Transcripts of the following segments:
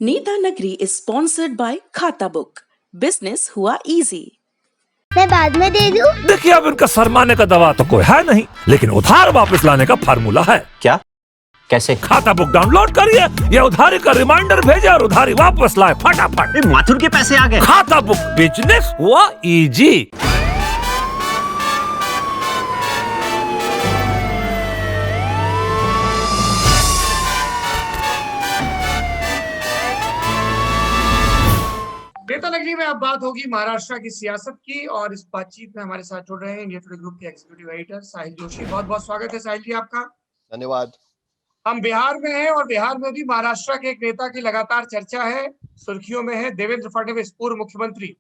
नीता नगरी is sponsored by खाता book. Business हुआ इजी। मैं बाद में दे दूं? देखिए, अब इनका शर्माने का दवा तो कोई है नहीं, लेकिन उधार वापस लाने का फार्मूला है। क्या? कैसे? खाता बुक डाउनलोड करिए, ये उधारी का रिमाइंडर भेजे और उधारी वापस लाए फटाफट। माथुर के पैसे आ गए। खाता बुक, बिजनेस हुआ इजी। नेता नगरी में अब बात होगी महाराष्ट्र की सियासत की, और इस बातचीत में हमारे साथ जुड़ रहे हैं इंडिया टुडे ग्रुप के एग्जीक्यूटिव एडिटर साहिल जोशी। बहुत बहुत स्वागत है साहिल जी आपका। धन्यवाद। हम बिहार में हैं और बिहार में भी महाराष्ट्र के एक नेता की लगातार चर्चा है, सुर्खियों में है, देवेंद्र फडणवीस, पूर्व मुख्यमंत्री।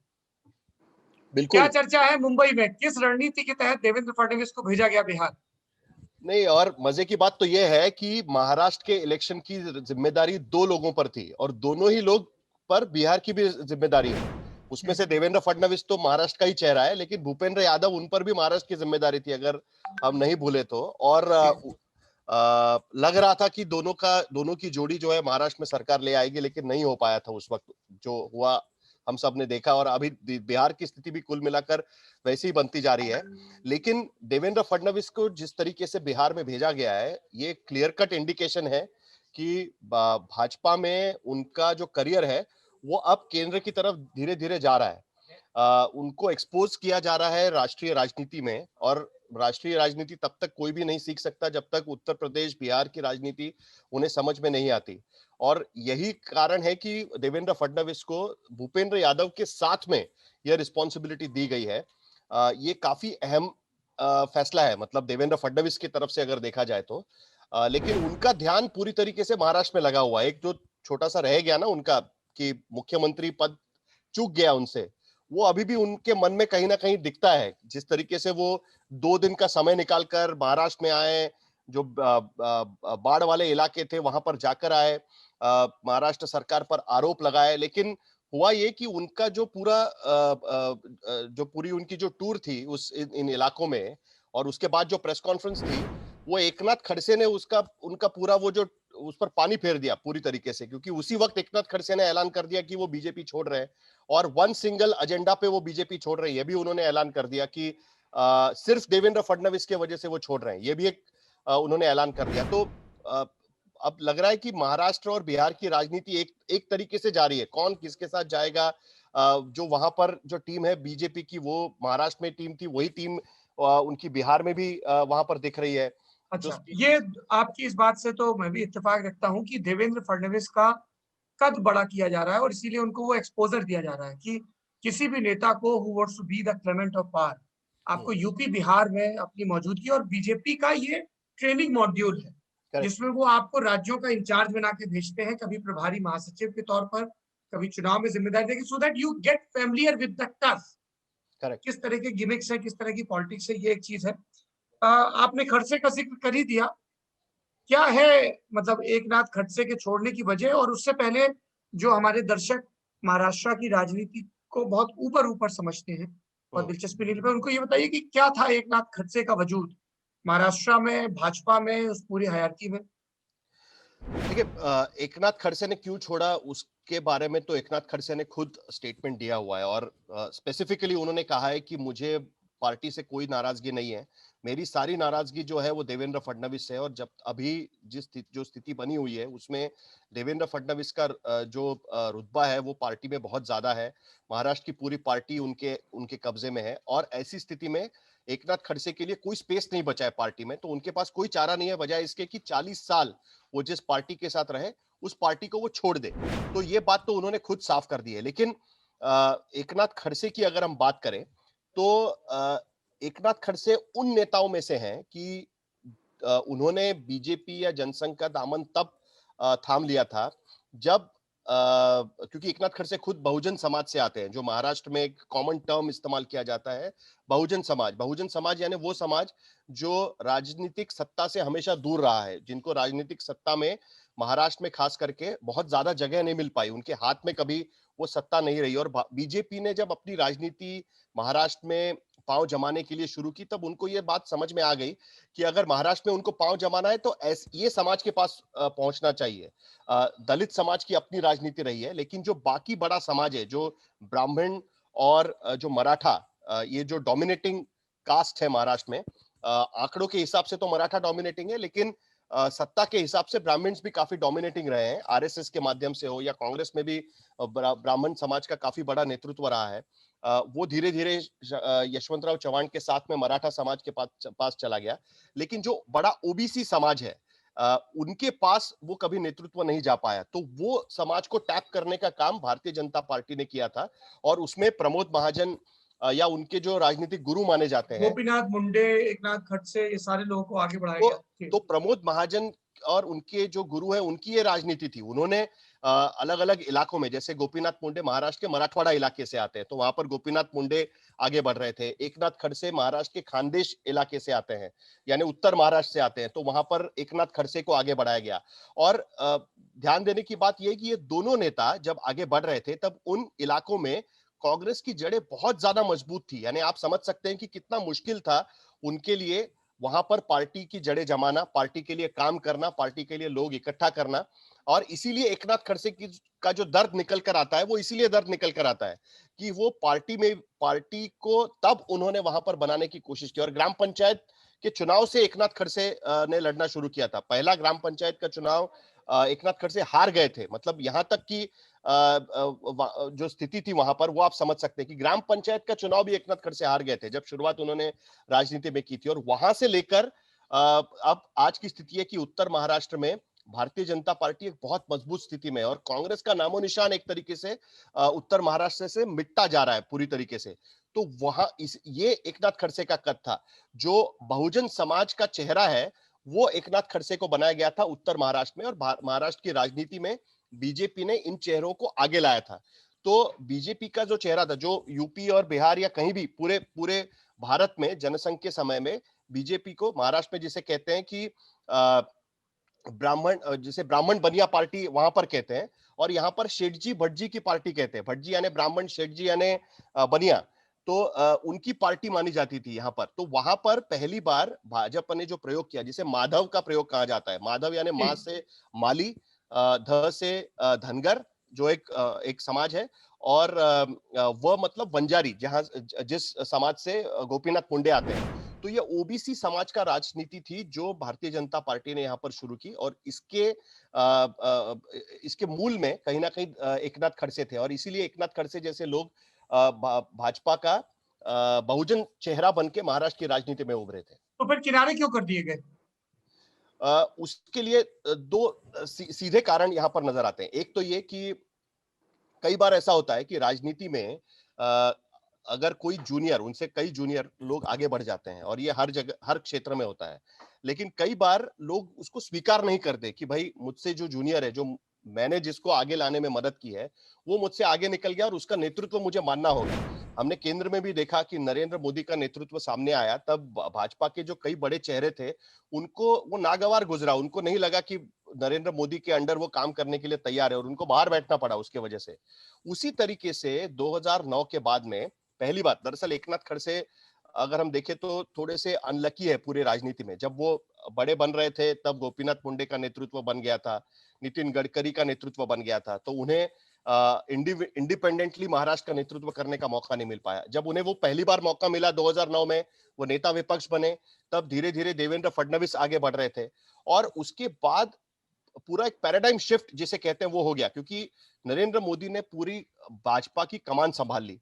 बिल्कुल। क्या चर्चा है मुंबई में, किस रणनीति के तहत देवेंद्र फडणवीस को भेजा गया बिहार? नहीं, और मजे की बात तो यह है कि महाराष्ट्र के इलेक्शन की जिम्मेदारी दो लोगों पर थी और दोनों ही लोग पर बिहार की भी जिम्मेदारी है। उसमें से देवेंद्र फडणवीस तो महाराष्ट्र का ही चेहरा है, लेकिन भूपेंद्र यादव उन पर भी महाराष्ट्र की जिम्मेदारी थी, अगर हम नहीं भूले तो। और लग रहा था कि दोनों की जोड़ी जो है महाराष्ट्र में सरकार ले आएगी, लेकिन नहीं हो पाया था उस वक्त। जो हुआ हम सब ने देखा, और अभी बिहार की स्थिति भी कुल मिलाकर वैसे ही बनती जा रही है। लेकिन देवेंद्र फडणवीस को जिस तरीके से बिहार में भेजा गया है, ये क्लियर कट इंडिकेशन है कि भाजपा में उनका जो करियर है वो अब केंद्र की तरफ धीरे धीरे जा रहा है। उनको एक्सपोज किया जा रहा है राष्ट्रीय राजनीति में, और राष्ट्रीय राजनीति तब तक कोई भी नहीं सीख सकता जब तक उत्तर प्रदेश बिहार की राजनीति उन्हें समझ में नहीं आती। और यही कारण है कि देवेंद्र फडणवीस को भूपेंद्र यादव के साथ में यह रिस्पॉन्सिबिलिटी दी गई है। ये काफी अहम फैसला है, मतलब देवेंद्र फडणवीस की तरफ से अगर देखा जाए तो। लेकिन उनका ध्यान पूरी तरीके से महाराष्ट्र में लगा हुआ है। एक जो छोटा सा रह गया ना उनका, कि मुख्यमंत्री पद चूक गया उनसे, वो अभी भी उनके मन में कहीं ना कहीं दिखता है। जिस तरीके से वो 2 दिन का समय निकालकर महाराष्ट्र में आए, जो बाढ़ वाले इलाके थे वहां पर जाकर आए, महाराष्ट्र सरकार पर आरोप लगाए, लेकिन हुआ ये कि उनका जो पूरी उनकी जो टूर थी इन इलाकों में, और उसके बाद जो प्रेस कॉन्फ्रेंस थी, वो एकनाथ खड़से ने उनका पूरा वो जो उस पर पानी फेर दिया पूरी तरीके से। क्योंकि उसी वक्त एकनाथ खड़से ने ऐलान कर दिया कि वो बीजेपी छोड़ रहे हैं, और वन सिंगल एजेंडा पे वो बीजेपी छोड़ रही है। ये भी उन्होंने ऐलान कर दिया कि सिर्फ देवेंद्र फडणवीस की वजह से वो छोड़ रहे हैं, ये भी एक उन्होंने ऐलान कर दिया। तो अब लग रहा है कि महाराष्ट्र और बिहार की राजनीति एक तरीके से जारी है। कौन किसके साथ जाएगा, जो वहां पर जो टीम है बीजेपी की, वो महाराष्ट्र में टीम थी, वही टीम उनकी बिहार में भी वहां पर दिख रही है। अच्छा, ये आपकी इस बात से तो मैं भी इत्तेफाक रखता हूं कि देवेंद्र फडणवीस का कद बड़ा किया जा रहा है, और इसीलिए उनको वो एक्सपोजर दिया जा रहा है कि किसी भी नेता को who wants to be the claimant of power, आपको यूपी बिहार में अपनी मौजूदगी, और बीजेपी का ये ट्रेनिंग मॉड्यूल है जिसमें वो आपको राज्यों का इंचार्ज बना के भेजते हैं, कभी प्रभारी महासचिव के तौर पर, कभी चुनाव में जिम्मेदारी देके, so that you get familiar with the tough. किस तरह के गिमिक्स है, किस तरह की पॉलिटिक्स है, ये एक चीज है। आपने खड़से का जिक्र कर ही दिया। क्या है मतलब एकनाथ खड़से के छोड़ने की वजह, और उससे पहले जो हमारे दर्शक महाराष्ट्र की राजनीति को बहुत ऊपर ऊपर समझते हैं और दिलचस्पी नहीं लेते, उनको ये बताइए कि क्या था एकनाथ खड़से का वजूद महाराष्ट्र में, भाजपा में, उस पूरी हायरार्की में? देखिए, एकनाथ खड़से ने क्यों छोड़ा उसके बारे में तो एकनाथ खड़से ने खुद स्टेटमेंट दिया हुआ है, और स्पेसिफिकली उन्होंने कहा है कि मुझे पार्टी से कोई नाराजगी नहीं है, मेरी सारी नाराजगी जो है वो देवेंद्र फडणवीस से है। और जब अभी जो स्थिति बनी हुई है उसमें देवेंद्र फडणवीस का जो रुतबा है वो पार्टी में बहुत ज्यादा है। महाराष्ट्र की पूरी पार्टी उनके उनके कब्जे में है, और ऐसी स्थिति में एकनाथ खड़से के लिए कोई स्पेस नहीं बचा है पार्टी में। तो उनके पास कोई चारा नहीं है, बजाय इसके कि 40 साल वो जिस पार्टी के साथ रहे उस पार्टी को वो छोड़ दे। तो ये बात तो उन्होंने खुद साफ कर दी है। लेकिन एकनाथ खड़से की अगर हम बात करें तो एकनाथ खड़से उन नेताओं में से हैं कि उन्होंने बीजेपी या जनसंघ का दामन तब थाम लिया था जब क्योंकि एकनाथ खड़से खुद बहुजन समाज से आते हैं, जो महाराष्ट्र में एक कॉमन टर्म इस्तेमाल किया जाता है, बहुजन समाज। बहुजन समाज यानी वो समाज जो राजनीतिक सत्ता से हमेशा दूर रहा है, जिनको राजनीतिक सत्ता में महाराष्ट्र में खास करके बहुत ज्यादा जगह नहीं मिल पाई, उनके हाथ में कभी वो सत्ता नहीं रही। और बीजेपी ने जब अपनी राजनीति महाराष्ट्र में पांव जमाने के लिए शुरू की, तब उनको ये बात समझ में आ गई कि अगर महाराष्ट्र में उनको पांव जमाना है तो ये समाज के पास पहुंचना चाहिए। दलित समाज की अपनी राजनीति रही है, लेकिन जो बाकी बड़ा समाज है, जो ब्राह्मण और जो मराठा, ये जो डोमिनेटिंग कास्ट है महाराष्ट्र में, आंकड़ों के हिसाब से तो मराठा डोमिनेटिंग है, लेकिन सत्ता के हिसाब से ब्राह्मण्स भी काफी डोमिनेटिंग रहे हैं, आरएसएस के माध्यम से हो या कांग्रेस में भी ब्राह्मण समाज का काफी बड़ा नेतृत्व रहा है। वो धीरे धीरे यशवंतराव चव्हाण के साथ में मराठा समाज के पास चला गया, लेकिन जो बड़ा ओबीसी समाज है उनके पास वो कभी नेतृत्व नहीं जा पाया। तो वो समाज को टैप करने का काम भारतीय जनता पार्टी ने किया था, और उसमें प्रमोद महाजन या उनके जो राजनीतिक गुरु माने जाते हैं, गोपीनाथ मुंडे, एकनाथ खड़से, ये सारे लोगों को आगे बढ़ाया गया। तो प्रमोद महाजन और उनके जो गुरु हैं, उनकी ये राजनीति थी। उन्होंने अलग अलग इलाकों में, जैसे गोपीनाथ मुंडे महाराष्ट्र के मराठवाड़ा इलाके से आते हैं, तो वहां पर गोपीनाथ मुंडे आगे बढ़ रहे थे। एकनाथ खड़से महाराष्ट्र के खानदेश इलाके से आते हैं, यानी उत्तर महाराष्ट्र से आते हैं, तो वहां पर एकनाथ खड़से को आगे बढ़ाया गया। और ध्यान देने की बात यह कि ये दोनों नेता जब आगे बढ़ रहे थे, तब उन इलाकों में कांग्रेस की जड़ें बहुत ज्यादा मजबूत थी। यानी आप समझ सकते हैं कि कितना मुश्किल था उनके लिए वहां पर पार्टी की जड़ें जमाना, पार्टी के लिए काम करना, पार्टी के लिए लोग इकट्ठा करना। और इसीलिए एकनाथ खड़से का जो दर्द निकल कर आता है, वो इसीलिए दर्द निकल कर आता है कि वो पार्टी को तब उन्होंने वहां पर बनाने की कोशिश की। और ग्राम पंचायत के चुनाव से एकनाथ खड़से ने लड़ना शुरू किया था। पहला ग्राम पंचायत का चुनाव एकनाथ खड़से हार गए थे। मतलब यहां तक कि जो स्थिति थी वहां पर, वो आप समझ सकते हैं कि ग्राम पंचायत का चुनाव भी एकनाथ खड़से हार गए थे जब शुरुआत उन्होंने राजनीति में की थी। और वहां से लेकर अब आज की स्थिति है कि उत्तर महाराष्ट्र में भारतीय जनता पार्टी एक बहुत मजबूत स्थिति में है, और कांग्रेस का नामो निशान एक तरीके से उत्तर महाराष्ट्र से मिटता जा रहा है पूरी तरीके से। तो वहां ये एकनाथ खड़से का कद था। जो बहुजन समाज का चेहरा है, वो एकनाथ खड़से को बनाया गया था उत्तर महाराष्ट्र में, और महाराष्ट्र की राजनीति में बीजेपी ने इन चेहरों को आगे लाया था। तो बीजेपी का जो चेहरा था, जो यूपी और बिहार या कहीं भी पूरे भारत में जनसंघ के समय में बीजेपी को, महाराष्ट्र में जिसे कहते हैं कि जिसे ब्राह्मण बनिया पार्टी वहां पर कहते हैं, और यहाँ पर शेठजी भटजी की पार्टी कहते हैं। भटजी यानी ब्राह्मण, शेठजी यानी बनिया, तो उनकी पार्टी मानी जाती थी यहाँ पर। तो वहां पर पहली बार भाजपा ने जो प्रयोग किया, जिसे माधव का प्रयोग कहा जाता है, माधव यानी माँ से माली, ध से धनगर, जो एक समाज है, और वह मतलब बंजारी, जिस समाज से गोपीनाथ मुंडे आते हैं। तो ये ओबीसी समाज का राजनीति थी जो भारतीय जनता पार्टी ने यहाँ पर शुरू की, और इसके मूल में कहीं ना कहीं एकनाथ खड़से थे। और इसीलिए एकनाथ खड़से जैसे लोग भाजपा का बहुजन चेहरा बन के महाराष्ट्र की राजनीति में उभरे थे। तो फिर किनारे क्यों कर दिए गए? उसके लिए दो सीधे कारण यहाँ पर नजर आते हैं। एक तो ये कि कई बार ऐसा होता है कि राजनीति में अगर कोई जूनियर, उनसे कई जूनियर लोग आगे बढ़ जाते हैं, और ये हर जगह, हर क्षेत्र में होता है, लेकिन कई बार लोग उसको स्वीकार नहीं करते कि भाई मुझसे जो जूनियर है, जो मैंने जिसको आगे लाने में मदद की है, वो मुझसे आगे निकल गया और उसका नेतृत्व मुझे मानना होगा। हमने केंद्र में भी देखा कि नरेंद्र मोदी का नेतृत्व सामने आया, तब भाजपा के जो कई बड़े चेहरे थे, उनको वो नागवार गुजरा, उनको नहीं लगा कि नरेंद्र मोदी के अंडर वो काम करने के लिए तैयार है, और उनको बाहर बैठना पड़ा उसके वजह से। उसी तरीके से 2009 के बाद में पहली बार, दरअसल एकनाथ खड़से अगर हम देखें तो थोड़े से अनलकी है पूरे राजनीति में। जब वो बड़े बन रहे थे तब गोपीनाथ मुंडे का नेतृत्व बन गया था, नितिन गडकरी का नेतृत्व बन गया था, तो उन्हें इंडिपेंडेंटली महाराष्ट्र का नेतृत्व करने का मौका नहीं मिल पाया। जब उन्हें वो पहली बार मौका मिला 2009 में, वो नेता विपक्ष बने, तब धीरे धीरे देवेंद्र फडणवीस आगे बढ़ रहे थे, और उसके बाद पूरा एक पैराडाइम शिफ्ट जिसे कहते हैं वो हो गया, क्योंकि नरेंद्र मोदी ने पूरी भाजपा की कमान संभाल ली।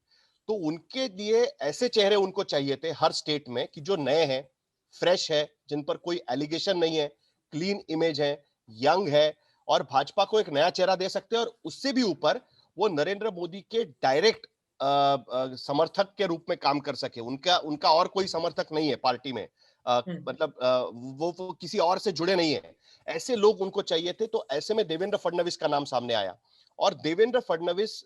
तो उनके लिए ऐसे चेहरे उनको चाहिए थे हर स्टेट में कि जो नए हैं, फ्रेश है, जिन पर कोई एलिगेशन नहीं है, क्लीन इमेज है, यंग है, और भाजपा को एक नया चेहरा दे सकते हैं। और उससे भी ऊपर वो नरेंद्र मोदी के डायरेक्ट समर्थक के रूप में काम कर सके। उनका और कोई समर्थक नहीं है पार्टी में, मतलब वो किसी और से जुड़े नहीं है, ऐसे लोग उनको चाहिए थे। तो ऐसे में देवेंद्र फडणवीस का नाम सामने आया, और देवेंद्र फडणवीस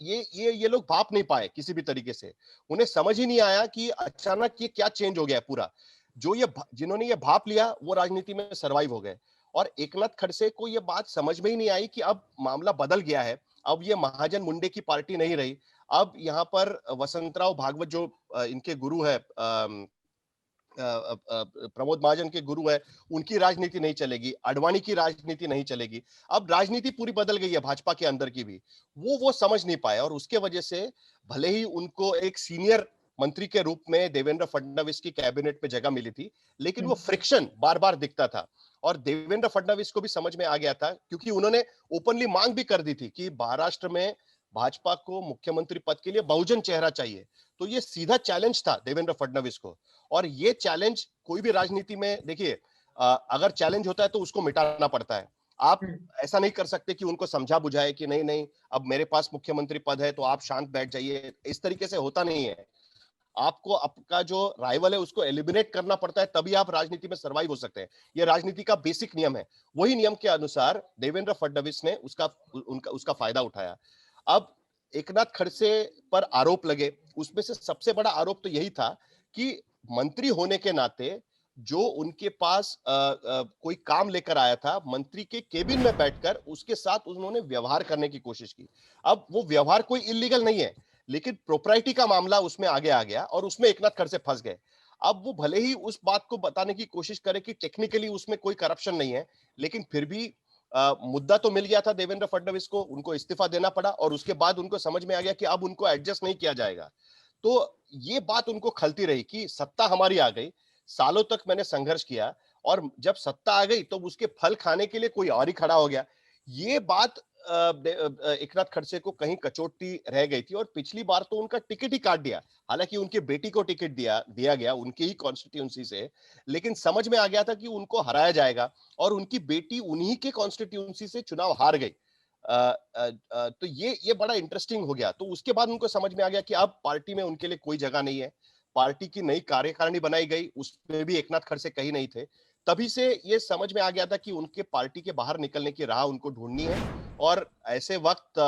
ये लोग भाप नहीं पाए किसी भी तरीके से। उन्हें समझ ही नहीं आया कि अचानक ये क्या चेंज हो गया पूरा। जिन्होंने ये भाप लिया वो राजनीति में सरवाइव हो गए, और एकनाथ खड़से को ये बात समझ में ही नहीं आई कि अब मामला बदल गया है, अब ये महाजन मुंडे की पार्टी नहीं रही, अब यहाँ पर वसंतराव भागवत जो इनके गुरु है, प्रमोद महाजन के गुरु है, उनकी राजनीति नहीं चलेगी, आडवाणी की राजनीति नहीं चलेगी। अब राजनीति पूरी बदल गई है भाजपा के अंदर की भी, वो समझ नहीं पाए और उसके वजह से भले ही उनको एक सीनियर मंत्री के रूप में देवेंद्र फडणवीस की कैबिनेट में जगह मिली थी, लेकिन वो फ्रिक्शन बार बार दिखता था और देवेंद्र फडणवीस को भी समझ में आ गया था, क्योंकि उन्होंने ओपनली मांग भी कर दी थी कि महाराष्ट्र में भाजपा को मुख्यमंत्री पद के लिए बहुजन चेहरा चाहिए। तो ये सीधा चैलेंज था देवेंद्र फडणवीस को, और ये चैलेंज कोई भी राजनीति में देखिए, अगर चैलेंज होता है तो उसको मिटाना पड़ता है। आप ऐसा नहीं कर सकते कि उनको समझा बुझाए कि नहीं नहीं अब मेरे पास मुख्यमंत्री पद है तो आप शांत बैठ जाइए, इस तरीके से होता नहीं है। आपको आपका जो राइवल है उसको एलिमिनेट करना पड़ता है, तभी आप राजनीति में सर्वाइव हो सकते हैं। यह राजनीति का बेसिक नियम है। वही नियम के अनुसार देवेंद्र फडणवीस ने उसका फायदा उठाया। अब एकनाथ खड़से पर आरोप लगे, उसमें से सबसे बड़ा आरोप तो यही था कि मंत्री होने के नाते जो उनके पास कोई काम लेकर आया था, मंत्री के केबिन में बैठकर उसके साथ उन्होंने व्यवहार करने की कोशिश की। अब वो व्यवहार कोई इलीगल नहीं है, लेकिन प्रोप्राइटी का मामला उसमें आगे आ गया और उसमें एकनाथ खड़से फंस गए। अब वो भले ही उस बात को बताने की कोशिश करे कि टेक्निकली उसमें कोई करप्शन नहीं है, लेकिन फिर भी मुद्दा तो मिल गया था देवेंद्र फडणवीस को, उनको इस्तीफा देना पड़ा और उसके बाद उनको समझ में आ गया कि अब उनको एडजस्ट नहीं किया जाएगा। तो ये बात उनको खलती रही कि सत्ता हमारी आ गई, सालों तक मैंने संघर्ष किया और जब सत्ता आ गई तो उसके फल खाने के लिए कोई और ही खड़ा हो गया। ये बात एकनाथ खड़से को कहीं कचोटती रह गई थी और पिछली बार तो उनका टिकट ही काट दिया। हालांकि उनकी बेटी को टिकट दिया गया उनकी ही कॉन्स्टिट्यूंसी से, लेकिन समझ में आ गया था कि उनको हराया जाएगा और उनकी बेटी उन्हीं के कॉन्स्टिट्यूंसी से चुनाव हार गई। तो ये बड़ा इंटरेस्टिंग हो गया। तो उसके बाद उनको समझ में आ गया कि अब पार्टी में उनके लिए कोई जगह नहीं है। पार्टी की नई कार्यकारिणी बनाई गई, उसमें भी एकनाथ खड़से कहीं नहीं थे। तभी से ये समझ में आ गया था कि उनके पार्टी के बाहर निकलने की राह उनको ढूंढनी है और ऐसे वक्त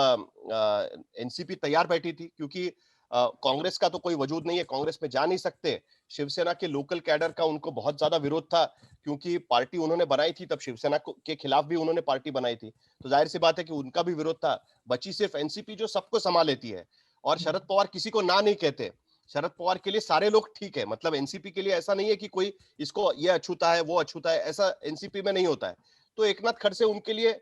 एनसीपी तैयार बैठी थी, क्योंकि कांग्रेस का तो कोई वजूद नहीं है, कांग्रेस में जा नहीं सकते। शिवसेना के लोकल कैडर का उनको बहुत ज्यादा विरोध था, क्योंकि पार्टी उन्होंने बनाई थी तब शिवसेना के खिलाफ भी उन्होंने पार्टी बनाई थी, तो जाहिर सी बात है कि उनका भी विरोध था। बची सिर्फ एनसीपी जो सबको संभाल लेती है, और शरद पवार किसी को ना नहीं कहते। शरद पवार के लिए सारे लोग ठीक है, मतलब एनसीपी के लिए ऐसा नहीं है कि कोई इसको ये अछूता है वो अछूता है, ऐसा एनसीपी में नहीं होता है। तो एकनाथ खड़से उनके लिए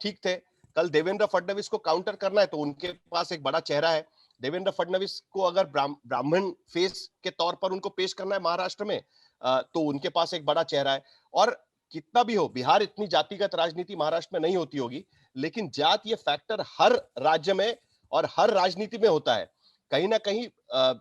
ठीक थे। कल देवेंद्र फडणवीस को काउंटर करना है तो उनके पास एक बड़ा चेहरा है। देवेंद्र फडणवीस को अगर ब्राह्मण फेस के तौर पर उनको पेश करना है महाराष्ट्र में, तो उनके पास एक बड़ा चेहरा है। और कितना भी हो, बिहार इतनी जातिगत राजनीति महाराष्ट्र में नहीं होती होगी, लेकिन जात ये फैक्टर हर राज्य में और हर राजनीति में होता है। कहीं ना कहीं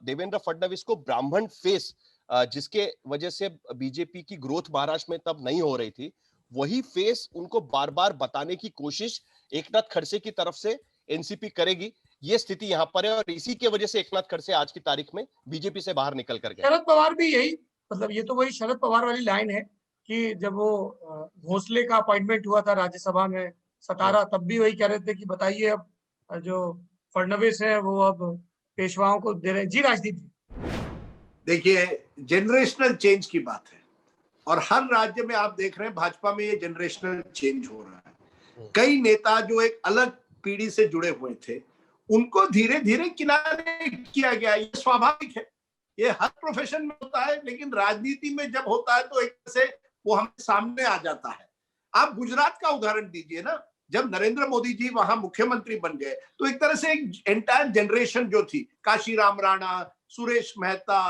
देवेंद्र फडणवीस को ब्राह्मण फेस, जिसके वजह से बीजेपी की ग्रोथ महाराष्ट्र में तब नहीं हो रही थी, वही फेस उनको बार बार बताने की कोशिश एकनाथ खड़से की तरफ से एनसीपी करेगी। ये स्थिति यहाँ पर है और इसी की वजह से एकनाथ खड़से आज की तारीख में बीजेपी से बाहर निकल कर गए। शरद पवार भी यही, मतलब ये तो वही शरद पवार वाली लाइन है कि जब वो भोसले का अपॉइंटमेंट हुआ था राज्यसभा में 17, तब भी वही कह रहे थे कि बताइए अब जो फडणवीस है वो अब पेशवाओं को दे रहे। जी राजनीति देखिए, जनरेशनल चेंज की बात है और हर राज्य में आप देख रहे हैं भाजपा में ये जनरेशनल चेंज हो रहा है। कई नेता जो एक अलग पीढ़ी से जुड़े हुए थे, उनको धीरे धीरे किनारे किया गया। ये स्वाभाविक है, ये हर प्रोफेशन में होता है, लेकिन राजनीति में जब होता है तो एक से वो हमारे सामने आ जाता है। आप गुजरात का उदाहरण दीजिए ना, जब नरेंद्र मोदी जी वहां मुख्यमंत्री बन गए तो एक तरह से एक एंटायर जनरेशन जो थी, काशीराम राणा, सुरेश मेहता,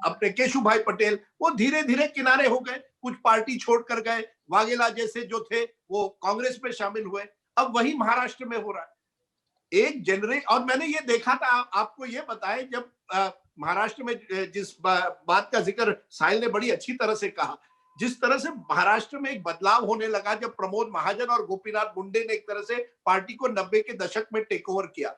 अपने केशुभाई पटेल, वो धीरे धीरे किनारे हो गए, कुछ पार्टी छोड़कर गए। वाघेला जैसे जो थे वो कांग्रेस में शामिल हुए। अब वही महाराष्ट्र में हो रहा है। एक जनरेशन, और मैंने ये देखा था, आपको ये बताएं, जब महाराष्ट्र में जिस बात का जिक्र साहिल ने बड़ी अच्छी तरह से कहा, जिस तरह से महाराष्ट्र में एक बदलाव होने लगा जब प्रमोद महाजन और गोपीनाथ मुंडे ने एक तरह से पार्टी को 90 के दशक में टेक ओवर किया।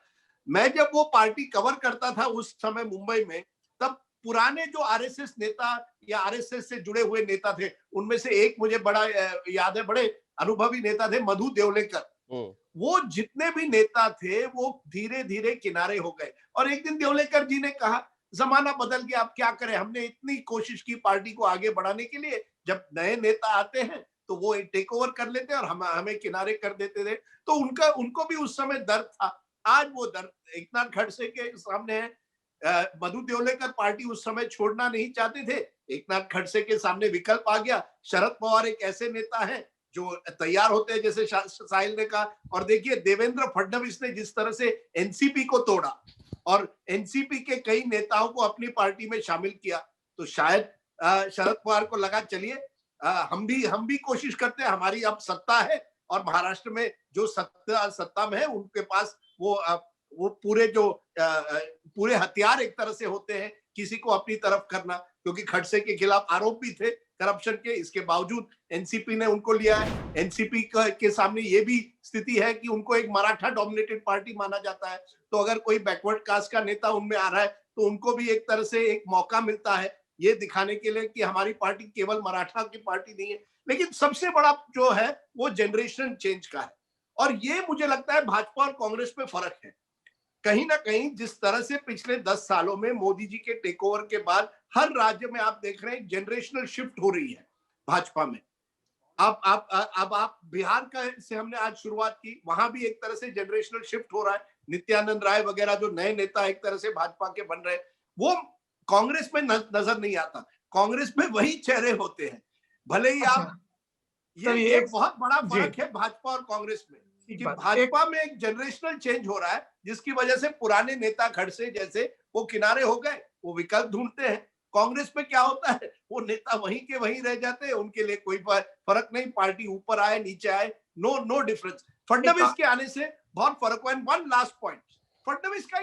मैं जब वो पार्टी कवर करता था उस समय मुंबई में, तब पुराने जो आरएसएस नेता या आरएसएस से जुड़े हुए नेता थे, उनमें से एक मुझे बड़ा याद है, बड़े अनुभवी नेता थे मधु देवलेकर। वो जितने भी नेता थे वो धीरे धीरे किनारे हो गए। और एक दिन देवलेकर जी ने कहा, जमाना बदल गया, अब क्या करें, हमने इतनी कोशिश की पार्टी को आगे बढ़ाने के लिए, जब नए नेता आते हैं तो वो टेक ओवर कर लेते हैं और हमें किनारे कर देते थे। तो उनको भी उस समय दर्द था। आज वो एकनाथ खड़से के सामने है। मधु देवलेकर पार्टी उस समय छोड़ना नहीं चाहते थे, एकनाथ खड़से के सामने विकल्प आ गया। शरद पवार एक ऐसे नेता हैं जो तैयार होते हैं, जैसे साहिल ने कहा। और देखिए देवेंद्र फडणवीस ने जिस तरह से एनसीपी को तोड़ा और एनसीपी के कई नेताओं को अपनी पार्टी में शामिल किया, तो शायद शरद पवार को लगा चलिए हम भी कोशिश करते हैं, हमारी अब सत्ता है और महाराष्ट्र में जो सत्ता में है उनके पास वो पूरे हथियार एक तरह से होते हैं किसी को अपनी तरफ करना, क्योंकि खड़से के खिलाफ आरोप भी थे करप्शन के। इसके बावजूद एनसीपी ने उनको लिया है। एनसीपी के सामने ये भी स्थिति है कि उनको एक मराठा डोमिनेटेड पार्टी माना जाता है, तो अगर कोई बैकवर्ड कास्ट का नेता उनमें आ रहा है तो उनको भी एक तरह से एक मौका मिलता है ये दिखाने के लिए कि हमारी पार्टी केवल मराठा की पार्टी नहीं है। लेकिन सबसे बड़ा जो है वो जनरेशन चेंज का है, और ये मुझे लगता है भाजपा और कांग्रेस में फर्क है। कहीं ना कहीं जिस तरह से पिछले 10 सालों में मोदी जी के टेक ओवर के बाद हर राज्य में आप देख रहे हैं जनरेशनल शिफ्ट हो रही है भाजपा में। अब आप बिहार का से हमने आज शुरुआत की, वहां भी एक तरह से जनरेशनल शिफ्ट हो रहा है। नित्यानंद राय वगैरह जो नए नेता एक तरह से भाजपा के बन रहे हैं, वो कांग्रेस में नजर नहीं आता। कांग्रेस में वही चेहरे होते हैं, भले ही आप ये एक बहुत बड़ा फर्क है भाजपा और कांग्रेस में कि भाजपा में एक जनरेशनल चेंज हो रहा है जिसकी वजह से पुराने नेता खड़से जैसे वो किनारे हो गए, वो विकल्प ढूंढते हैं। कांग्रेस में क्या होता है, वो नेता वहीं के वहीं रह जाते हैं, उनके लिए कोई फर्क नहीं, पार्टी ऊपर आए नीचे आए, नो डिफरेंस। फडणवीस के आने से बहुत फर्क हुआ। वन लास्ट पॉइंट, फडणवीस का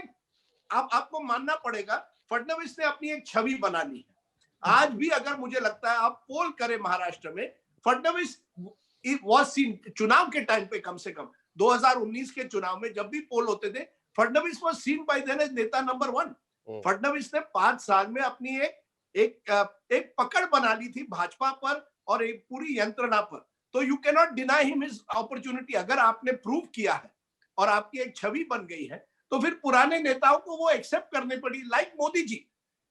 आपको मानना पड़ेगा, फडणवीस ने अपनी एक छवि बना ली है। आज भी अगर मुझे लगता है आप पोल करें महाराष्ट्र में, फडणवीस वॉज सीन चुनाव के टाइम पे, कम से कम 2019 के चुनाव में जब भी पोल होते थे, Fadnavis was seen by then as नेता नंबर 1। फडणवीस ने 5 साल में अपनी एक पकड़ बना ली थी भाजपा पर और एक पूरी यंत्रणा पर। तो you can not deny him his opportunity. अगर आपने प्रूव किया है और आपकी एक छवि बन गई है तो फिर पुराने नेताओं को वो एक्सेप्ट करने पड़ी। लाइक मोदी जी,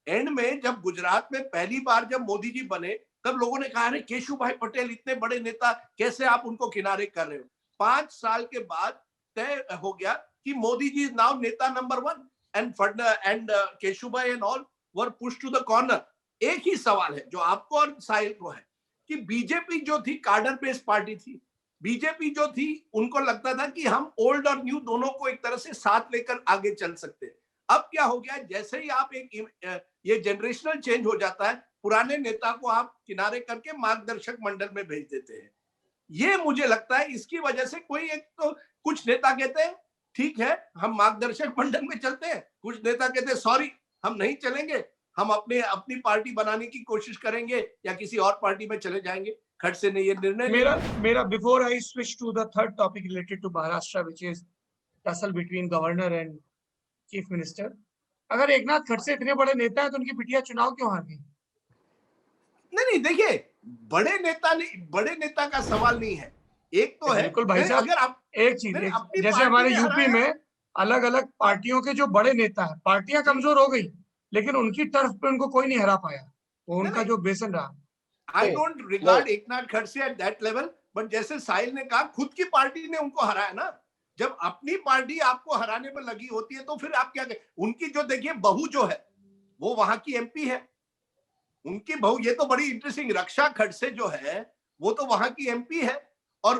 एंड में जब गुजरात में पहली बार जब मोदी जी बने तब लोगों ने कहा अरे केशु भाई पटेल इतने बड़े नेता, कैसे आप उनको किनारे कर रहे हो। 5 साल के बाद तय हो गया कि मोदी जी इज नाउ नेता number 1 and Keshu bhai and all were push to the corner. एक ही सवाल है जो आपको और साहिल को है कि बीजेपी जो थी कार्डर बेस्ड पार्टी थी, बीजेपी जो थी उनको लगता था कि हम ओल्ड और न्यू दोनों को एक तरह से साथ लेकर आगे चल सकते हैं। अब क्या हो गया, जैसे ही आप ये जनरेशनल चेंज हो जाता है, पुराने नेता को आप किनारे करके मार्गदर्शक मंडल में भेज देते हैं। ये मुझे लगता है इसकी वजह से कोई एक तो कुछ नेता कहते हैं ठीक है हम मार्गदर्शक मंडल में चलते हैं, कुछ नेता कहते हैं सॉरी हम नहीं चलेंगे, हम अपनी पार्टी बनाने की कोशिश करेंगे या किसी और पार्टी में चले जाएंगे। खड़से ने ये निर्णय मेरा before I switch to the third topic related to Maharashtra which is tussle between governor and chief minister. अगर एकनाथ खड़से इतने बड़े नेता हैं तो उनकी बिटिया चुनाव क्यों हार गई? नहीं देखिए, बड़े नेता का सवाल नहीं है। एक तो है बिल्कुल भाई साहब, अगर आप एक चीज जैसे हमारे यूपी में अलग अलग पार्टियों के जो बड़े नेता हैं, पार्टियां कमजोर हो गई लेकिन उनकी टर्फ पे उनको कोई नहीं हरा पाया, वो उनका जो बेसन रहा। I don't regard Eknath Khadse at that level, but जैसे साहिल ने कहा खुद की पार्टी ने उनको हराया ना। जब अपनी पार्टी आपको हराने पर लगी होती है तो फिर आप क्या करें। उनकी जो देखिए बहू जो है वो वहां की एमपी है, उनकी बहू, ये तो बड़ी इंटरेस्टिंग, रक्षा खड़से जो है वो तो वहां की एमपी है। और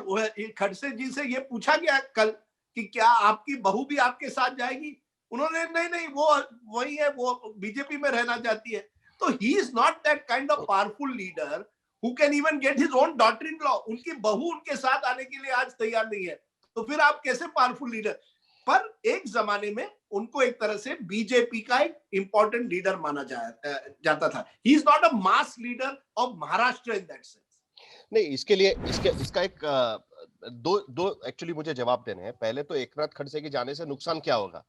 खड़से जी से ये पूछा गया कल कि क्या आपकी बहू भी आपके साथ जाएगी, उन्होंने नहीं वो वही है, वो बीजेपी में रहना चाहती है। तो he is not that kind of powerful leader who can even get his own daughter in law. उनकी बहू उनके साथ आने के लिए आज तैयार नहीं है, तो फिर आप कैसे पावरफुल लीडर। पर एक जमाने में उनको एक तरह से बीजेपी का एक इंपॉर्टेंट लीडर माना जाता था। He is not a mass leader of Maharashtra in that sense. नहीं, इसके लिए इसका एक दो एक्चुअली मुझे जवाब देने हैं। पहले तो एकनाथ खड़से के जाने से नुकसान क्या होगा,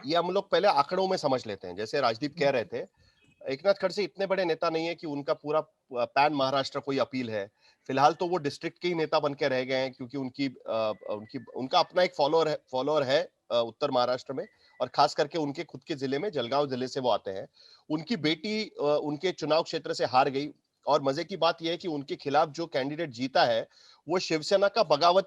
ये हम लोग पहले आंकड़ों में समझ लेते हैं। जैसे राजदीप कह रहे थे, एकनाथ खड़से इतने बड़े नेता नहीं है कि उनका पूरा पैन महाराष्ट्र कोई अपील है। फिलहाल तो वो डिस्ट्रिक्ट के ही नेता बन के रह गए हैं, क्योंकि उनका अपना एक फॉलोअर है उत्तर महाराष्ट्र में, और खास करके उनके खुद के जिले में, जलगांव जिले से वो आते हैं। उनकी बेटी उनके चुनाव क्षेत्र से हार गई, और मजे की बात यह है कि उनके खिलाफ जो कैंडिडेट जीता है वो शिवसेना का बगावत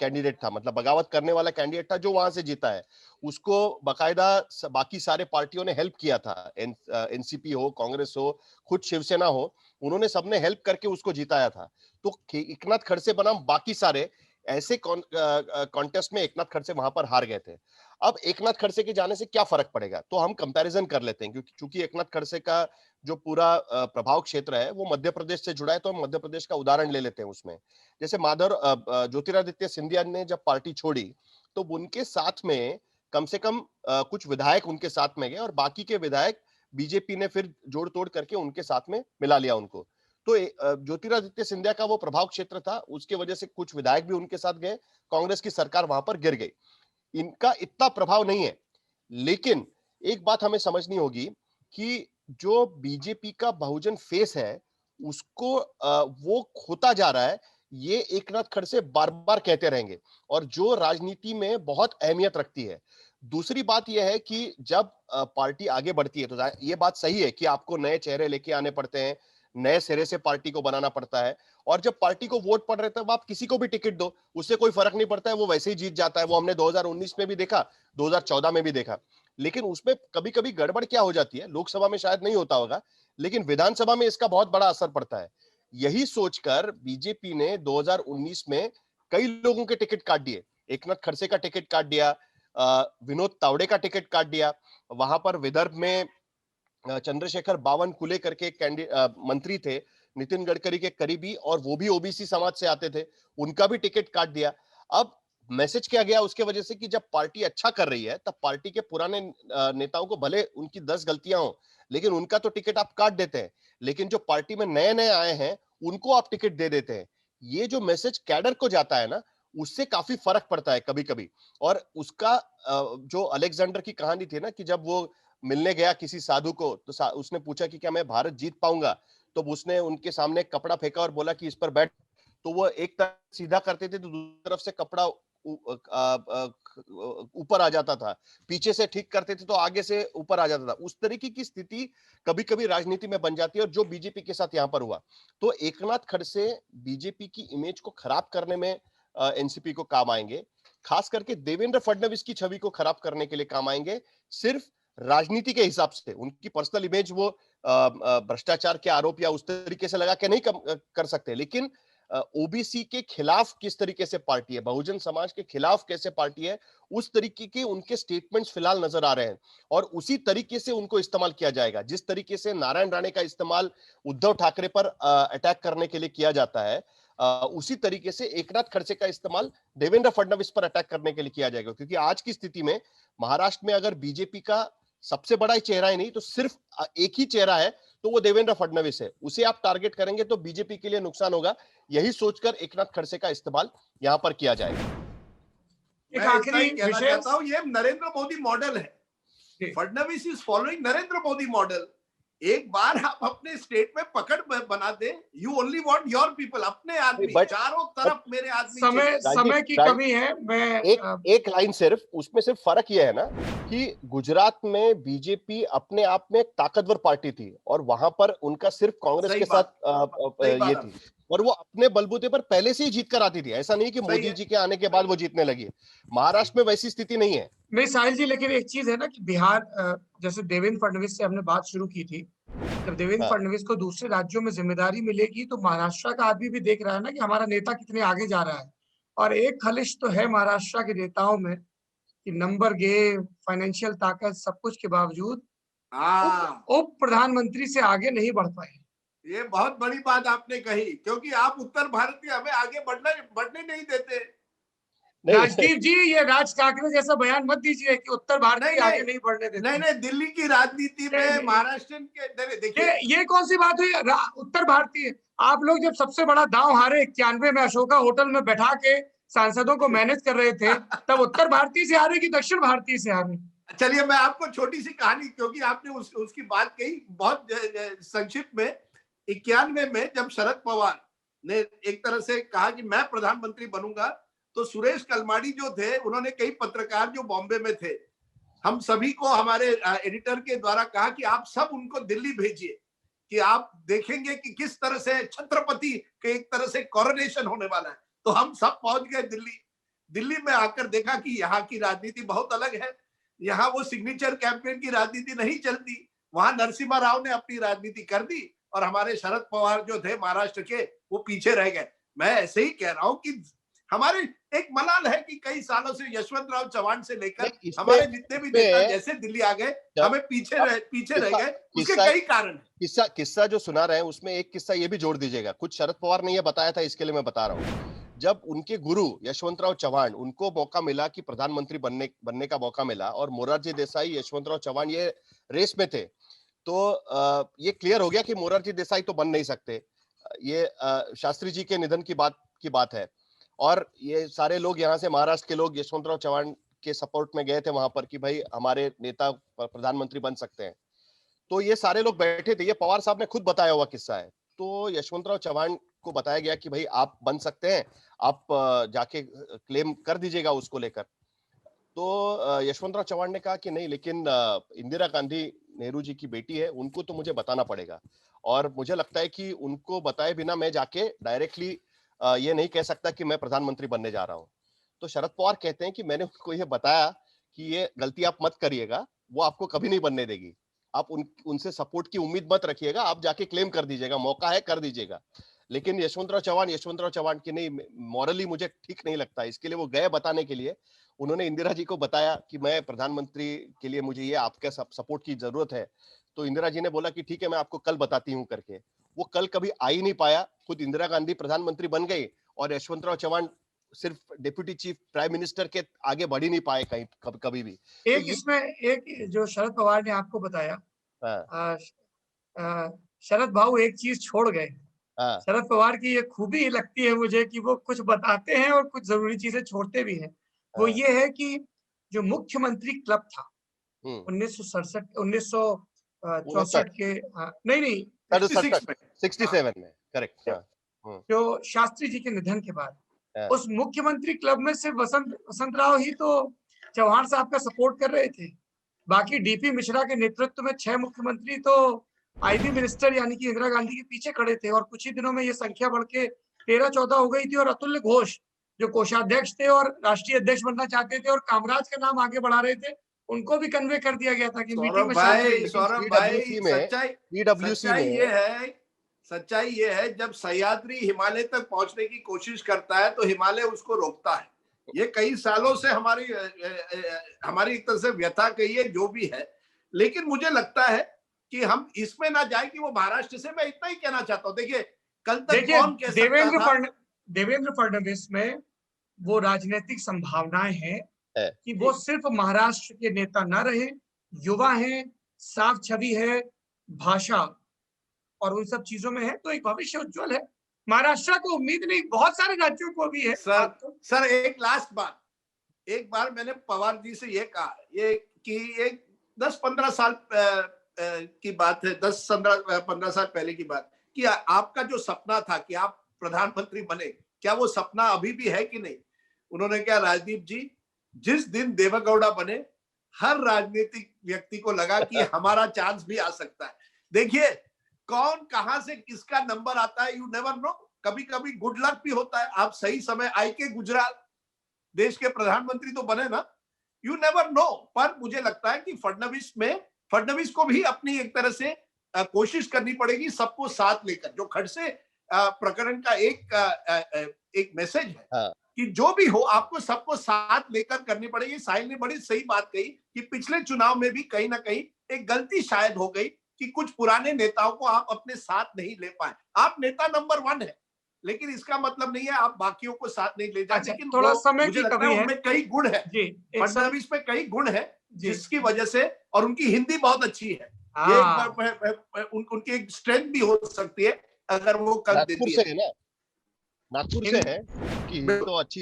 कैंडिडेट था, मतलब बगावत करने वाला कैंडिडेट था जो वहां से जीता है। उसको बकायदा बाकी सारे पार्टियों ने हेल्प किया था, एनसीपी हो, कांग्रेस हो, खुद शिवसेना हो, उन्होंने सबने हेल्प करके उसको जिताया था। तो एकनाथ खड़से बनाम बाकी सारे ऐसे कॉन्टेस्ट में एकनाथ खड़से वहां पर हार गए थे। अब एकनाथ खड़से के जाने से क्या फर्क पड़ेगा, तो हम कंपैरिजन कर लेते हैं, क्योंकि चूंकि एकनाथ खड़से का जो पूरा प्रभाव क्षेत्र है वो मध्य प्रदेश से जुड़ा है, तो हम मध्य प्रदेश का उदाहरण ले लेते हैं। उसमें जैसे ज्योतिरादित्य सिंधिया ने जब पार्टी छोड़ी तो उनके साथ में कम से कम कुछ विधायक उनके साथ में गए, और बाकी के विधायक बीजेपी ने फिर जोड़ तोड़ करके उनके साथ में मिला लिया उनको। तो ज्योतिरादित्य सिंधिया का वो प्रभाव क्षेत्र था, उसके वजह से कुछ विधायक भी उनके साथ गए, कांग्रेस की सरकार वहां पर गिर गई। इनका इतना प्रभाव नहीं है, लेकिन एक बात हमें समझनी होगी कि जो बीजेपी का बहुजन फेस है उसको वो खोता जा रहा है, ये एकनाथ खड़से बार बार कहते रहेंगे, और जो राजनीति में बहुत अहमियत रखती है। दूसरी बात यह है कि जब पार्टी आगे बढ़ती है तो ये बात सही है कि आपको नए चेहरे लेके आने पड़ते हैं, नए सिरे से पार्टी को बनाना पड़ता है, और जब पार्टी को वोट पड़ रहे तब आप किसी को भी टिकट दो, उससे कोई फर्क नहीं पड़ता है, वो वैसे ही जीत जाता है। वो हमने 2019 में भी देखा, 2014 में भी देखा। लेकिन उसमें कभी कभी गड़बड़ क्या हो जाती है, लोकसभा में शायद नहीं होता होगा, लेकिन विधानसभा में इसका बहुत बड़ा असर पड़ता है। यही सोचकर बीजेपी ने 2019 में कई लोगों के टिकट काट दिए। एकनाथ खड़से का टिकट काट दिया, विनोद तावड़े का टिकट काट दिया। वहां पर विदर्भ में चंद्रशेखर बावनकुले करके मंत्री थे, नितिन गडकरी के करीबी, और वो भी ओबीसी समाज से आते थे, उनका भी टिकट काट दिया। अब मैसेज क्या गया उसके वजह से कि जब पार्टी अच्छा कर रही है तब पार्टी के पुराने नेताओं को भले उनकी 10 गलतियां हो, लेकिन उनका तो टिकट आप काट देते हैं, लेकिन जो पार्टी में नए नए आए हैं उनको आप टिकट दे देते हैं। ये जो मैसेज कैडर को जाता है ना, उससे काफी फर्क पड़ता है कभी कभी। और उसका जो अलेक्जेंडर की कहानी थी ना, कि जब वो मिलने गया किसी साधु को, तो उसने पूछा कि क्या मैं भारत जीत पाऊंगा, तो उसने उनके सामने कपड़ा फेंका और बोला कि इस पर बैठ, तो वो एक तरफ सीधा करते थे तो दूसरी तरफ से कपड़ा ऊपर आ जाता था, पीछे से ठीक करते थे तो आगे से ऊपर आ जाता था। उस तरीके की स्थिति कभी कभी राजनीति में बन जाती है, और जो बीजेपी के साथ यहां पर हुआ। तो एकनाथ खड़से बीजेपी की इमेज को खराब करने में एनसीपी को काम आएंगे, खास करके देवेंद्र फडणवीस की छवि को खराब करने के लिए काम आएंगे। सिर्फ राजनीति के हिसाब से उनकी पर्सनल इमेज वो भ्रष्टाचार के आरोप या उस तरीके से लगा के नहीं कर सकते, लेकिन ओबीसी के खिलाफ किस तरीके से पार्टी है, बहुजन समाज के खिलाफ कैसे पार्टी है, उस तरीके के उनके स्टेटमेंट्स फिलहाल नजर आ रहे हैं, और उसी तरीके से उनको इस्तेमाल किया जाएगा। जिस तरीके से नारायण राणे का इस्तेमाल उद्धव ठाकरे पर अटैक करने के लिए किया जाता है, उसी तरीके से एकनाथ खड़से का इस्तेमाल देवेंद्र फडणवीस पर अटैक करने के लिए किया जाएगा। क्योंकि आज की स्थिति में महाराष्ट्र में अगर बीजेपी का सबसे बड़ा ही चेहरा ही नहीं तो सिर्फ एक ही चेहरा है, तो वो देवेंद्र फडणवीस है, उसे आप टारगेट करेंगे तो बीजेपी के लिए नुकसान होगा। यही सोचकर एकनाथ खड़से का इस्तेमाल यहां पर किया जाएगा। एक आखिरी विषय, ये नरेंद्र मोदी मॉडल है, Fadnavis is following Narendra Modi model. एक बार आप अपने स्टेट में पकड़ बना दे, you only want your people, अपने आदमी, चारों तरफ मेरे आदमी। समय की कमी है। मैं एक लाइन सिर्फ, उसमें सिर्फ फर्क यह है ना कि गुजरात में बीजेपी अपने आप में एक ताकतवर पार्टी थी, और वहां पर उनका सिर्फ कांग्रेस के साथ ये थी, और वो अपने बलबूते पर पहले से ही जीत कर आती थी। ऐसा नहीं कि मोदी जी के आने के बाद वो जीतने लगी। महाराष्ट्र में वैसी स्थिति नहीं है। नहीं साहिल जी, लेकिन एक चीज है ना कि बिहार, जैसे देवेंद्र फडणवीस से हमने बात शुरू की थी, जब देवेंद्र फडणवीस को दूसरे राज्यों में जिम्मेदारी मिलेगी तो महाराष्ट्र का आदमी भी देख रहा है ना कि हमारा नेता कितने आगे जा रहा है। और एक खलिश तो है महाराष्ट्र के नेताओं में कि नंबर गेम, फाइनेंशियल ताकत, सब कुछ के बावजूद उप प्रधानमंत्री से आगे नहीं बढ़ पाए। ये बहुत बड़ी बात आपने कही, क्योंकि आप उत्तर भारतीय हमें आगे बढ़ने नहीं देते। राजदीप जी, ये राज ठाकरे जैसा बयान मत दीजिए कि उत्तर भारतीय आगे नहीं बढ़ने देते। नहीं, दिल्ली की राजनीति में महाराष्ट्र के, देखिए ये कौन सी बात हुई उत्तर भारतीय? आप लोग जब सबसे बड़ा दांव हारे 91 में अशोका होटल में बैठा के सांसदों को मैनेज कर रहे थे, तब उत्तर भारतीय से हारे कि दक्षिण भारतीय से हारे? चलिए मैं आपको छोटी सी कहानी, क्योंकि आपने उसकी बात कही बहुत संक्षिप्त में। 91 में जब शरद पवार ने एक तरह से कहा कि मैं प्रधानमंत्री बनूंगा, तो सुरेश कलमाड़ी जो थे, उन्होंने कई पत्रकार जो बॉम्बे में थे, हम सभी को हमारे एडिटर के द्वारा कहा कि आप सब उनको दिल्ली भेजिए, कि आप देखेंगे कि किस तरह से छत्रपति के एक तरह से कोरोनेशन होने वाला है। तो हम सब पहुंच गए दिल्ली। दिल्ली में आकर देखा कि यहाँ की राजनीति बहुत अलग है, यहाँ वो सिग्नेचर कैंपेन की राजनीति नहीं चलती, वहां नरसिम्हा राव ने अपनी राजनीति कर दी और हमारे शरद पवार जो थे महाराष्ट्र के वो पीछे रह गए। मैं ऐसे ही कह रहा हूं कि हमारे एक मलाल है कि कई सालों से यशवंत राव चौहान से लेकर हमारे जितने भी नेता जैसे दिल्ली आ गए हमें पीछे रह गए, उसके कई कारण हैं। किस्सा जो सुना रहे हैं उसमें एक किस्सा ये भी जोड़ दीजिएगा, कुछ शरद पवार ने ये बताया था, इसके लिए मैं बता रहा हूँ। जब उनके गुरु यशवंतराव चव्हाण, उनको मौका मिला कि प्रधानमंत्री बनने का मौका मिला और मोरारजी देसाई, यशवंतराव चव्हाण ये रेस में थे, तो ये क्लियर हो गया कि मोरारजी देसाई तो बन नहीं सकते। ये शास्त्री जी के निधन की बात है और ये सारे लोग यहाँ से महाराष्ट्र के लोग यशवंतराव चव्हाण के सपोर्ट में गए थे वहां पर कि भाई हमारे नेता प्रधानमंत्री बन सकते हैं। तो ये सारे लोग बैठे थे, ये पवार साहब ने खुद बताया हुआ किस्सा है। तो यशवंतराव चव्हाण को बताया गया कि भाई आप बन सकते हैं, आप जाके क्लेम कर दीजिएगा उसको लेकर। तो यशवंतराव चव्हाण ने कहा कि नहीं, लेकिन इंदिरा गांधी नेहरू जी की बेटी है, उनको तो मुझे बताना पड़ेगा और मुझे लगता है कि उनको बताए बिना मैं जाके डायरेक्टली ये नहीं कह सकता कि मैं प्रधानमंत्री बनने जा रहा हूं। तो शरद पवार कहते हैं कि मैंने उनको ये बताया कि ये गलती आप मत करिएगा, वो आपको कभी नहीं बनने देगी, आप उनसे सपोर्ट की उम्मीद मत रखिएगा, आप जाके क्लेम कर दीजिएगा, मौका है कर दीजिएगा। लेकिन यशवंतराव चव्हाण की नहीं, मॉरली मुझे ठीक नहीं लगता, इसके लिए वो गए बताने के लिए। उन्होंने इंदिरा जी को बताया कि मैं प्रधानमंत्री के लिए मुझे ये आपके सपोर्ट की जरूरत है। तो इंदिरा जी ने बोला कि ठीक है, मैं आपको कल बताती हूँ करके। वो कल कभी आ ही नहीं पाया, खुद इंदिरा गांधी प्रधानमंत्री बन गई और यशवंतराव चव्हाण सिर्फ डिप्यूटी चीफ प्राइम मिनिस्टर के आगे बढ़ ही नहीं पाए कहीं कभी भी। एक इसमें एक जो शरद पवार ने आपको बताया, शरद बाबू एक चीज छोड़ गए। शरद पवार की ये खूबी लगती है मुझे कि वो कुछ बताते हैं और कुछ जरूरी चीजें छोड़ते भी हैं। वो ये है कि जो मुख्यमंत्री क्लब था 1964 के, नहीं 67 में, करेक्ट। जो शास्त्री जी के निधन के बाद उस मुख्यमंत्री क्लब में सिर्फ वसंत राव ही तो चौहान साहब का सपोर्ट कर रहे थे। बाकी डीपी मिश्रा के नेतृत्व में 6 मुख्यमंत्री तो आईबी मिनिस्टर यानी कि इंदिरा गांधी के पीछे खड़े थे और कुछ ही दिनों में ये संख्या बढ़ के 13-14 हो गई थी। और अतुल्य घोष जो कोषाध्यक्ष थे और राष्ट्रीय अध्यक्ष बनना चाहते थे और कामराज का नाम आगे बढ़ा रहे थे, उनको भी कन्वे कर दिया गया था कि मीटिंग में सौरभ भाई सच्चाई ये है जब सह्याद्री हिमालय तक पहुंचने की कोशिश करता है तो हिमालय उसको रोकता है। ये कई सालों से हमारी एक तरह से व्यथा कही है जो भी है, लेकिन मुझे लगता है कि हम इसमें ना जाए कि वो महाराष्ट्र से। मैं इतना ही कहना चाहता हूँ, देखिए कल तक कौन कह सकता था देवेंद्र फडणवीस में वो राजनीतिक संभावनाएं हैं कि वो सिर्फ महाराष्ट्र के नेता ना रहे, युवा हैं, साफ छवि है, भाषा और उन सब चीजों में है, तो एक भविष्य उज्जवल है। महाराष्ट्र को उम्मीद नहीं, बहुत सारे राज्यों को भी है। सर एक लास्ट बात, एक बार मैंने पवार जी से ये कहा, ये कि एक 10-15 साल की बात है, 10-15 साल पहले की बात, कि आपका जो सपना था कि आप प्रधानमंत्री बने, क्या वो सपना अभी भी है कि नहीं? उन्होंने कहा, राजदीप जी, जिस दिन देवेगौड़ा बने हर राजनीतिक व्यक्ति को लगा कि हमारा चांस भी आ सकता है। देखिए कौन कहां से किसका नंबर आता है, यू नेवर नो। कभी कभी गुड लक भी होता है। आप सही समय आके गुजरात देश के प्रधानमंत्री तो बने ना, यू नेवर नो। पर मुझे लगता है कि फडणवीस को भी अपनी एक तरह से कोशिश करनी पड़ेगी सबको साथ लेकर। जो खड़से प्रकरण का एक मैसेज है कि जो भी हो आपको सबको साथ लेकर करनी पड़ेगी। साहिल ने बड़ी सही बात कही कि पिछले चुनाव में भी कहीं ना कहीं एक गलती शायद हो गई कि कुछ पुराने नेताओं को आप अपने साथ नहीं ले पाए। आप नेता नंबर 1 है, लेकिन इसका मतलब नहीं है आप बाकियों को साथ नहीं ले जाते। लेकिन थोड़ा समय की कमी है, उनमें कई गुण है, फडणवीस में कई गुण है जिसकी वजह से, और उनकी हिंदी बहुत अच्छी है, ये उनकी एक स्ट्रेंथ भी हो सकती है अगर वो कर देती है। नागपुर से है कि तो अच्छी।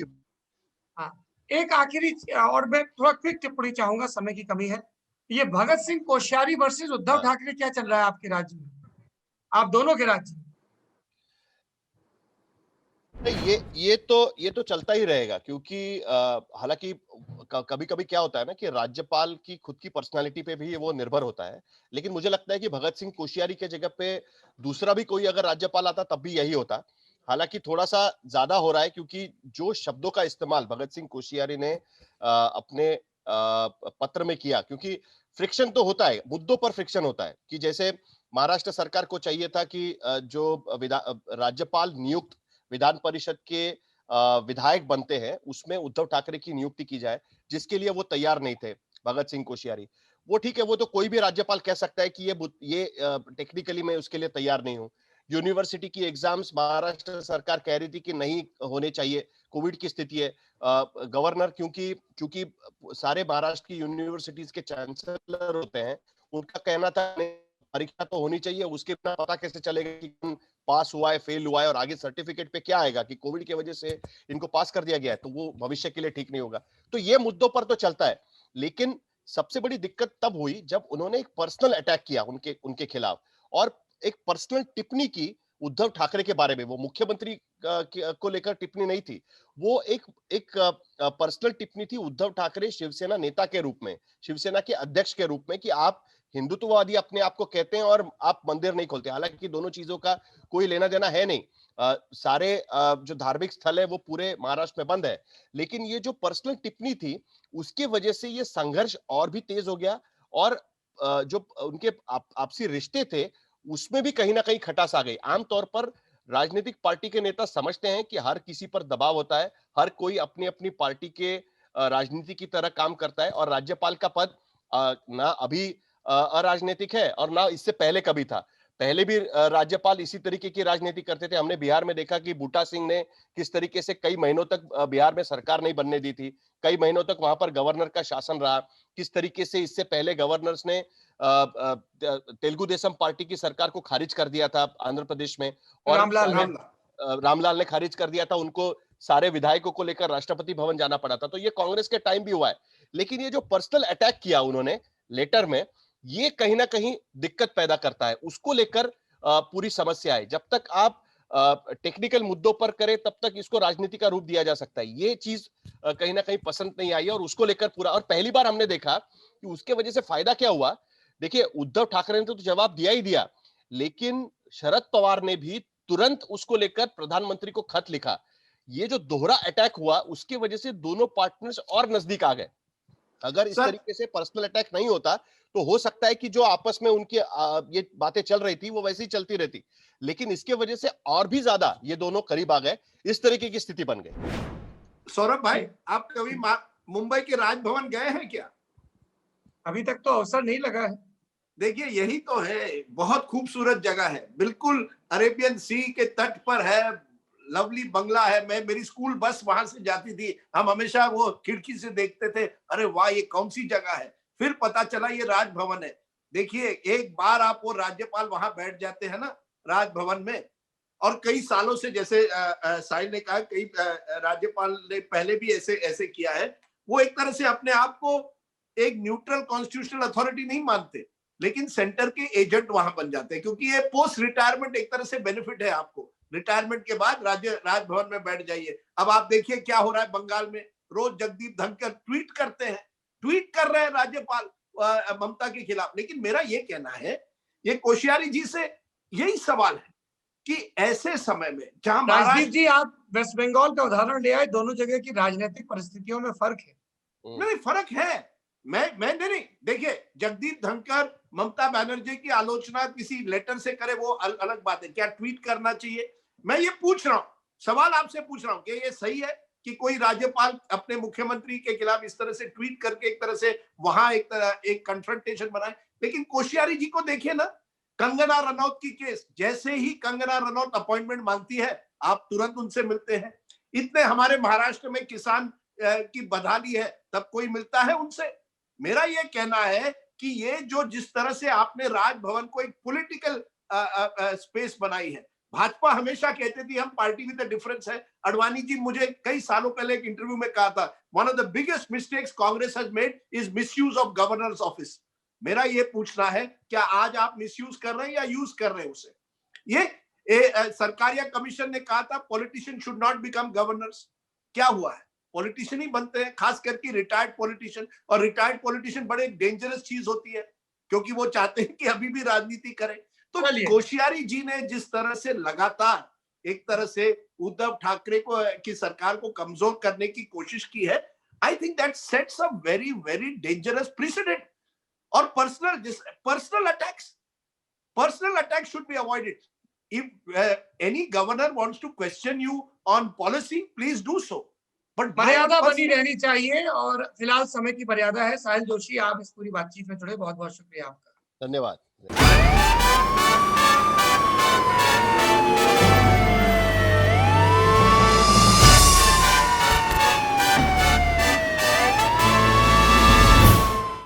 एक आखिरी और मैं थोड़ा क्विक टिप्पणी चाहूंगा, समय की कमी है। ये भगत सिंह कोश्यारी वर्सेस उद्धव ठाकरे क्या चल रहा है आपके राज्य में, आप दोनों के राज्य में? ये तो चलता ही रहेगा, क्योंकि हालांकि कभी कभी क्या होता है ना कि राज्यपाल की खुद की पर्सनालिटी पे भी वो निर्भर होता है। लेकिन मुझे लगता है कि भगत सिंह कोश्यारी के जगह पे दूसरा भी कोई अगर राज्यपाल आता तब भी यही होता, हालांकि थोड़ा सा ज्यादा हो रहा है, क्योंकि जो शब्दों का इस्तेमाल भगत सिंह कोश्यारी ने अपने पत्र में किया, क्योंकि फ्रिक्शन तो होता है, मुद्दों पर फ्रिक्शन होता है, कि जैसे महाराष्ट्र सरकार को चाहिए था कि जो राज्यपाल नियुक्त विधान परिषद के विधायक बनते हैं उसमें उद्धव ठाकरे की नियुक्ति की जाए, जिसके लिए वो तैयार नहीं थे भगत सिंह कोश्यारी। वो ठीक है, वो तो कोई भी राज्यपाल कह सकता है कि ये टेक्निकली मैं उसके लिए तैयार नहीं हूं। यूनिवर्सिटी की एग्जाम्स महाराष्ट्र सरकार कह रही थी कि नहीं होने चाहिए, कोविड की स्थिति है। गवर्नर क्योंकि सारे महाराष्ट्र की यूनिवर्सिटीज के चांसलर होते हैं, उनका कहना था परीक्षा तो होनी चाहिए, उसके बिना पता कैसे चलेगा कि पास हुआ है, फेल हुआ है, और आगे सर्टिफिकेट पे क्या आएगा कि कोविड की वजह से इनको पास कर दिया गया है, तो वो भविष्य के लिए ठीक नहीं होगा। तो ये मुद्दों पर तो चलता है, लेकिन सबसे बड़ी दिक्कत तब हुई जब उन्होंने एक पर्सनल अटैक किया उनके खिलाफ, और एक पर्सनल टिप्पणी की उद्धव ठाकरे के बारे में। वो मुख्यमंत्री को लेकर टिप्पणी नहीं थी, वो एक पर्सनल टिप्पणी थी उद्धव ठाकरे शिवसेना नेता के रूप में, शिवसेना के अध्यक्ष के रूप में, कि आप हिंदुत्ववादी अपने आप को कहते हैं और आप मंदिर नहीं खोलते। हालांकि दोनों चीजों का कोई लेना देना है नहीं, सारे जो धार्मिक स्थल है वो पूरे महाराष्ट्र में बंद है, लेकिन ये जो पर्सनल टिप्पणी थी उसके वजह से ये संघर्ष और भी तेज हो गया, और जो उनके आपसी रिश्ते थे उसमें भी कहीं ना कहीं खटास आ गई। आमतौर पर राजनीतिक पार्टी के नेता समझते हैं कि हर किसी पर दबाव होता है, हर कोई अपनी अपनी पार्टी के राजनीति की तरह काम करता है, और राज्यपाल का पद ना अभी अराजनीतिक है और ना इससे पहले कभी था। पहले भी राज्यपाल इसी तरीके की राजनीति करते थे। हमने बिहार में देखा कि बूटा सिंह ने किस तरीके से कई महीनों तक बिहार में सरकार नहीं बनने दी थी, कई महीनों तक वहां पर गवर्नर का शासन रहा। किस तरीके से इससे पहले गवर्नर्स ने तेलुगु देशम पार्टी की सरकार को खारिज कर दिया था आंध्र प्रदेश में, और रामलाल ने खारिज कर दिया था, उनको सारे विधायकों को लेकर राष्ट्रपति भवन जाना पड़ा था। तो ये कांग्रेस के टाइम भी हुआ है, लेकिन ये जो पर्सनल अटैक किया उन्होंने लेटर में, ये कहीं ना कहीं दिक्कत पैदा करता है। उसको लेकर पूरी समस्या है। जब तक आप टेक्निकल मुद्दों पर करें तब तक इसको राजनीति का रूप दिया जा सकता है। ये चीज कहीं ना कहीं पसंद नहीं आई, और उसको लेकर पूरा, और पहली बार हमने देखा कि उसके वजह से फायदा क्या हुआ। देखिए, उद्धव ठाकरे ने तो जवाब दिया ही दिया, लेकिन शरद पवार ने भी तुरंत उसको लेकर प्रधानमंत्री को खत लिखा। ये जो दोहरा अटैक हुआ उसकी वजह से दोनों पार्टनर्स और नजदीक आ गए। अगर इस तरीके से पर्सनल अटैक नहीं होता तो हो सकता है कि जो आपस में उनकी ये बातें चल रही थी वो वैसे ही चलती रहती, लेकिन इसके वजह से और भी ज्यादा ये दोनों करीब आ गए, इस तरीके की स्थिति बन गई। सौरभ भाई, आप कभी मुंबई के राजभवन गए हैं क्या? अभी तक तो अवसर नहीं लगा है। देखिए, यही तो है, बहुत खूबसूरत जगह है, बिल्कुल अरेबियन सी के तट पर है, लवली बंगला है। मेरी स्कूल बस वहां से जाती थी, हम हमेशा वो खिड़की से देखते थे, अरे वाह ये कौन सी जगह है। फिर पता चला ये राजभवन है। देखिए, एक बार आप वो राज्यपाल वहां बैठ जाते हैं ना राजभवन में, और कई सालों से, जैसे साहिल ने कहा, कई राज्यपाल ने पहले भी ऐसे किया है, वो एक तरह से अपने आप को एक न्यूट्रल कॉन्स्टिट्यूशनल अथॉरिटी नहीं मानते, लेकिन सेंटर के एजेंट वहां बन जाते हैं, क्योंकि ये पोस्ट रिटायरमेंट एक तरह से बेनिफिट है आपको। रिटायरमेंट के बाद राजभवन में बैठ जाइए। अब आप देखिए क्या हो रहा है बंगाल में, रोज जगदीप धनखड़ ट्वीट करते हैं, ट्वीट कर रहे हैं राज्यपाल ममता के खिलाफ। लेकिन मेरा ये कहना है, ये कोश्यारी जी से यही सवाल है कि ऐसे समय में जहां राजदीप जी, आप वेस्ट बंगाल का उदाहरण ले आए, दोनों जगह की राजनीतिक परिस्थितियों में फर्क है। नहीं, फर्क है। मैं नहीं, देखिए, जगदीप धनखड़ ममता बनर्जी की आलोचना किसी लेटर से करे वो अलग बात है, क्या ट्वीट करना चाहिए। मैं ये पूछ रहा हूं, सवाल आपसे पूछ रहा हूं कि ये सही है कि कोई राज्यपाल अपने मुख्यमंत्री के खिलाफ इस तरह से ट्वीट करके एक तरह से वहां एक कन्फ्रंटेशन बनाए। लेकिन कोश्यारी जी को देखिए ना, कंगना रनौत की केस, जैसे ही कंगना रनौत अपॉइंटमेंट मांगती है आप तुरंत उनसे मिलते हैं। इतने हमारे महाराष्ट्र में किसान की बदहाली है, तब कोई मिलता है उनसे। मेरा ये कहना है कि ये जो जिस तरह से आपने राजभवन को एक पॉलिटिकल स्पेस बनाई है, भाजपा हमेशा कहती थी हम पार्टी विद द डिफरेंस है। अडवाणी जी मुझे कई सालों पहले एक इंटरव्यू में कहा था, one of the biggest mistakes Congress has made is misuse of governors office. मेरा ये पूछना है, क्या आज आप मिसयूज कर रहे हैं या यूज कर रहे हैं उसे? ये सरकारिया कमीशन ने कहा था politician should not become governors. क्या हुआ है? पॉलिटिशियन ही बनते हैं, खास करके रिटायर्ड पॉलिटिशियन। और रिटायर्ड पॉलिटिशियन बड़े डेंजरस चीज होती है, क्योंकि वो चाहते हैं कि अभी भी राजनीति करें। तो कोश्यारी जी ने जिस तरह से लगातार एक तरह से उद्धव ठाकरे को की सरकार को कमजोर करने की कोशिश की है, I think that sets a very very dangerous president. और personal attacks should be avoided. If any governor wants to question you on policy, please do so, but मर्यादा बनी रहनी चाहिए। और फिलहाल समय की मर्यादा है। साहिल जोशी, आप इस पूरी बातचीत में जुड़े, बहुत बहुत शुक्रिया आपका। धन्यवाद।